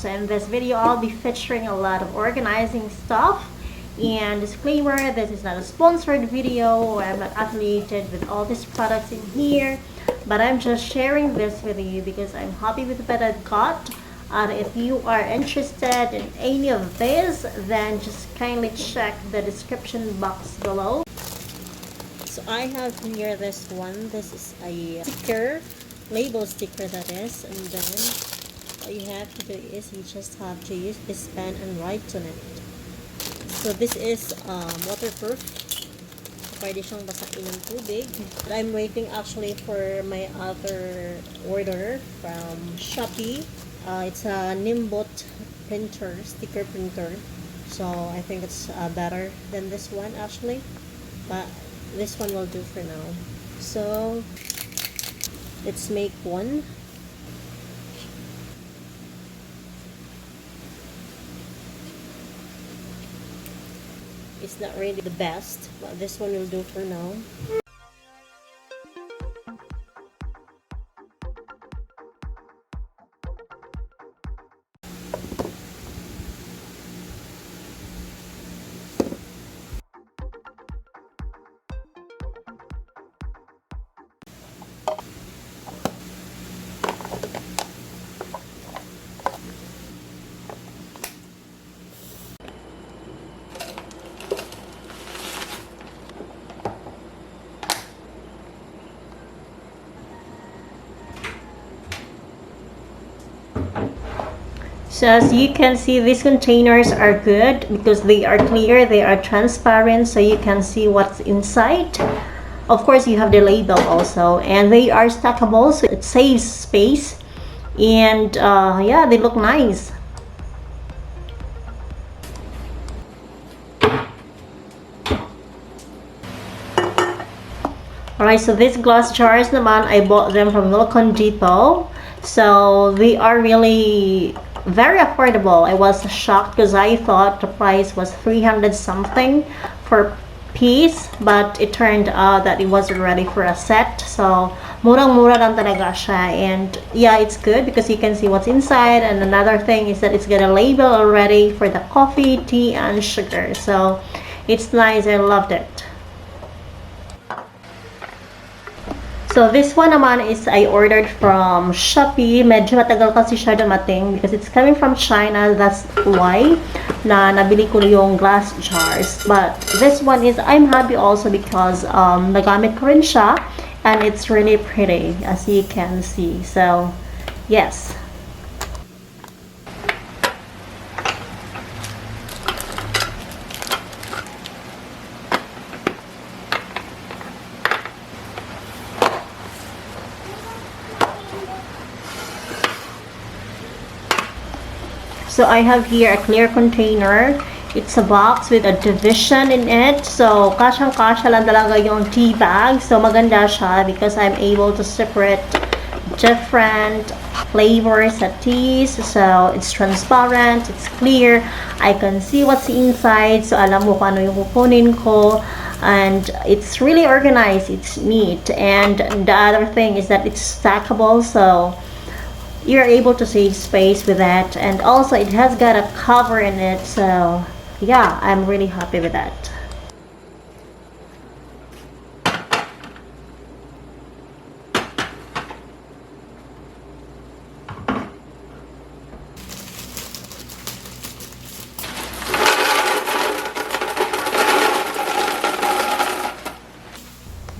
So in this video, I'll be featuring a lot of organizing stuff. And disclaimer, this is not a sponsored video. I'm not affiliated with all these products in here. But I'm just sharing this with you because I'm happy with what I've got. And if you are interested in any of this, then just kindly check the description box below. So I have here this one. This is a sticker, label sticker that is. And then all you have to do is you just have to use this pen and write on it. So this is waterproof. Pwede siyang basain ng tubig. I'm waiting actually for my other order from Shopee. It's a Nimbot printer, sticker printer. So I think it's better than this one actually. But this one will do for now. So let's make one. It's not really the best, but this one will do for now. So as you can see, these containers are good because they are clear, they are transparent, so you can see what's inside. Of course, you have the label also, and they are stackable, so it saves space. And yeah, they look nice. Alright, so these glass jars naman, I bought them from Milcon Depot. So they are really very affordable. I was shocked because I thought the price was 300 something per piece, but it turned out that it wasn't ready for a set. So murang-mura lang talaga siya. And yeah, it's good because you can see what's inside. And another thing is that it's got a label already for the coffee, tea, and sugar. So it's nice. I loved it. So this one naman is I ordered from Shopee. Medyo matagal kasi siya dumating because it's coming from China. That's why na nabili ko yung glass jars. But this one is, I'm happy also because nagamit ko rin siya and it's really pretty as you can see. So yes. So I have here a clear container. It's a box with a division in it. So kasyang-kasya lang talaga yung tea bag. So maganda siya because I'm able to separate different flavors of teas. So it's transparent, it's clear. I can see what's inside. So alam mo kung ano yung kukunin ko. And it's really organized, it's neat. And the other thing is that it's stackable. So you're able to save space with that, and also it has got a cover in it, so yeah, I'm really happy with that.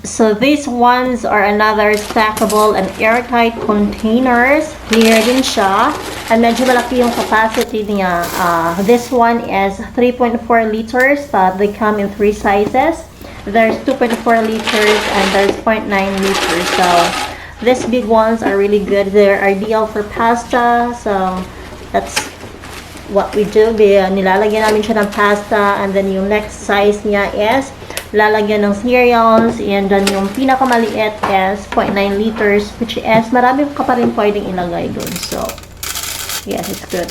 So these ones are another stackable and airtight containers. Clear din siya. And medyo malaki yung capacity niya. This one is 3.4 liters, but they come in 3 sizes. There's 2.4 liters and there's 0.9 liters. So these big ones are really good. They're ideal for pasta. So that's what we do. Nilalagyan namin siya ng pasta, and then yung next size niya is lalagyan ng cereals, and then yung pinakamaliit is 0.9 liters, which is marami ka pa rin pwedeng ilagay dun. So yes, it's good.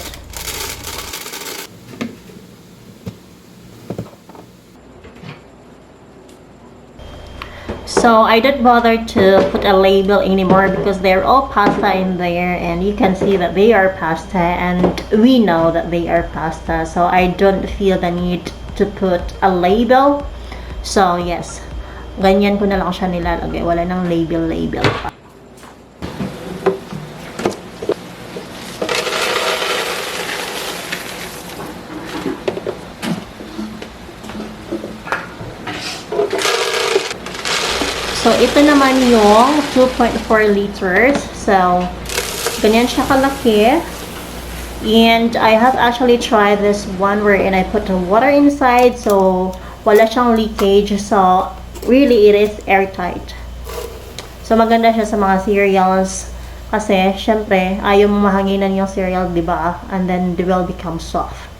So I don't bother to put a label anymore because they're all pasta in there, and you can see that they are pasta, and we know that they are pasta. So I don't feel the need to put a label. So yes, ganyan ko na lang siya nilalagay. Wala nang label pa. So, ito naman yung 2.4 liters. So, ganyan siya kalaki. And I have actually tried this one wherein I put the water inside. So, wala siyang leakage. So, really it is airtight. So, maganda siya sa mga cereals. Kasi, syempre, ayaw mong mahanginan yung cereal, diba? And then, they will become soft.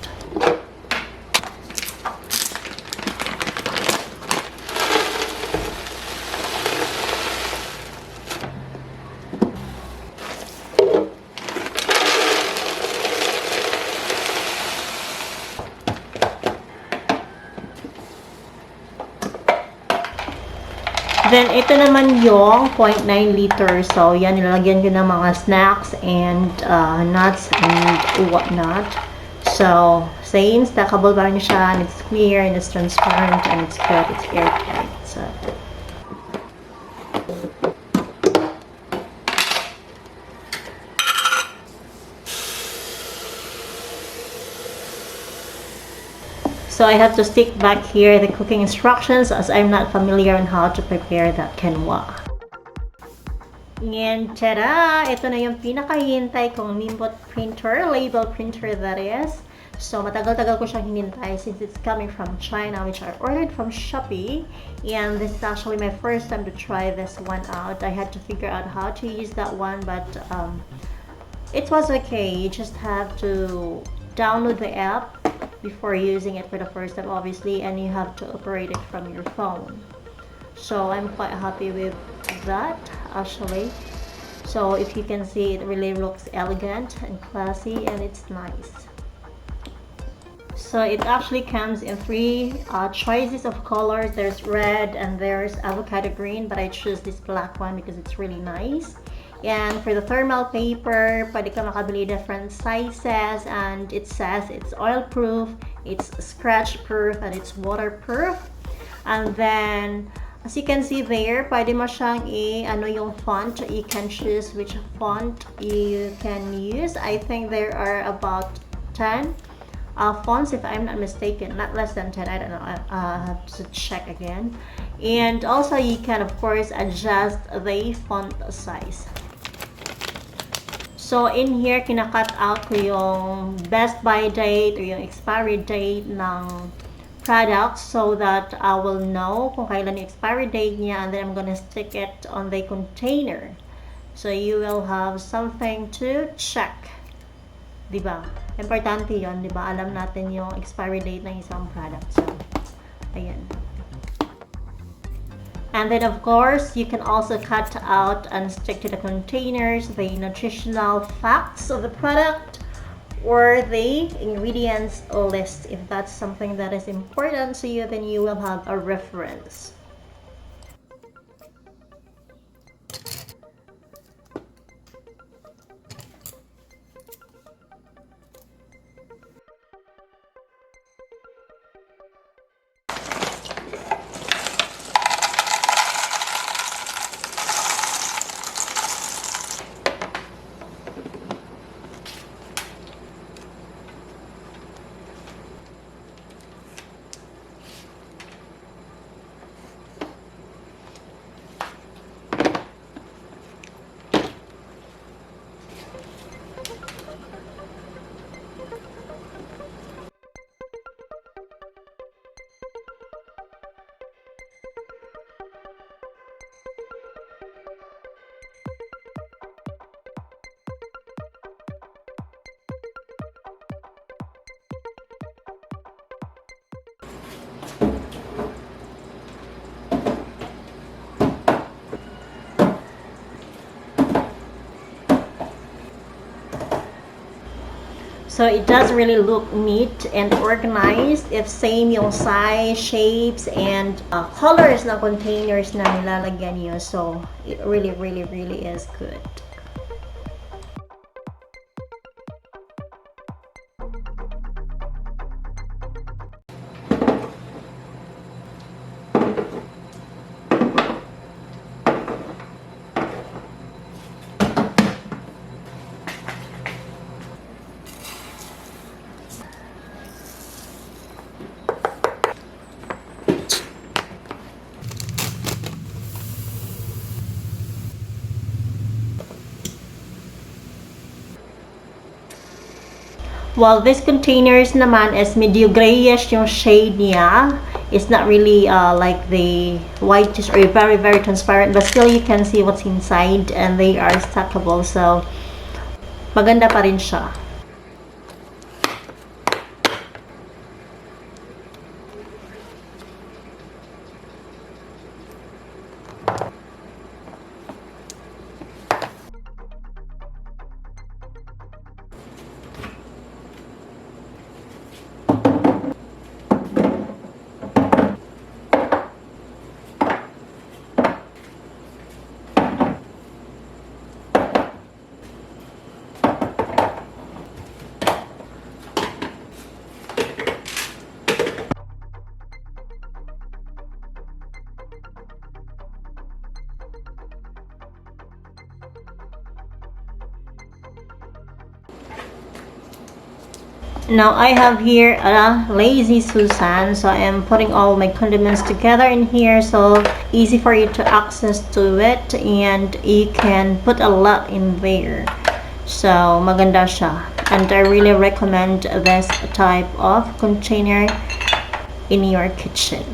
Then, ito naman yung 0.9 liters. So, yan, nilalagyan ko ng mga snacks and nuts and whatnot. So, same, stackable pa rin siya, and it's clear, and it's transparent, and it's good, it's airtight. So I have to stick back here the cooking instructions as I'm not familiar on how to prepare that quinoa. And tada! Ito na yung pinakahintay kong nimbot printer, label printer that is. So matagal-tagal ko siyang hinintay since it's coming from China, which I ordered from Shopee. And this is actually my first time to try this one out. I had to figure out how to use that one, but it was okay. You just have to download the app before using it for the first time, obviously, and you have to operate it from your phone. So I'm quite happy with that actually. So if you can see, it really looks elegant and classy, and it's nice. So it actually comes in three choices of colors. There's red and there's avocado green, but I choose this black one because it's really nice. And for the thermal paper, pwede ka makabili different sizes, and it says it's oil proof, it's scratch proof, and it's waterproof. And then, as you can see there, pwede mo siyang ano yung font. You can choose which font you can use. I think there are about 10 fonts, if I'm not mistaken, not less than 10, I don't know, I have to check again. And also you can of course adjust the font size. So in here, kinakat out ko yung best by date or yung expiry date ng product so that I will know kung kailan yung expiry date niya, and then I'm gonna stick it on the container. So you will have something to check. Diba? Importante yon, diba? Alam natin yung expiry date ng isang product. So, ayan. And then of course, you can also cut out and stick to the containers the nutritional facts of the product or the ingredients list. If that's something that is important to you, then you will have a reference. So it does really look neat and organized if same yung size, shapes, and colors ng containers na nilalagyan niyo. So it really is good. While this containers naman is medyo grayish yung shade niya. It's not really like the white or very transparent, but still you can see what's inside, and they are stackable. So maganda pa rin siya. Now I have here a lazy Susan, so I am putting all my condiments together in here, so easy for you to access to it, and you can put a lot in there. So maganda siya, and I really recommend this type of container in your kitchen.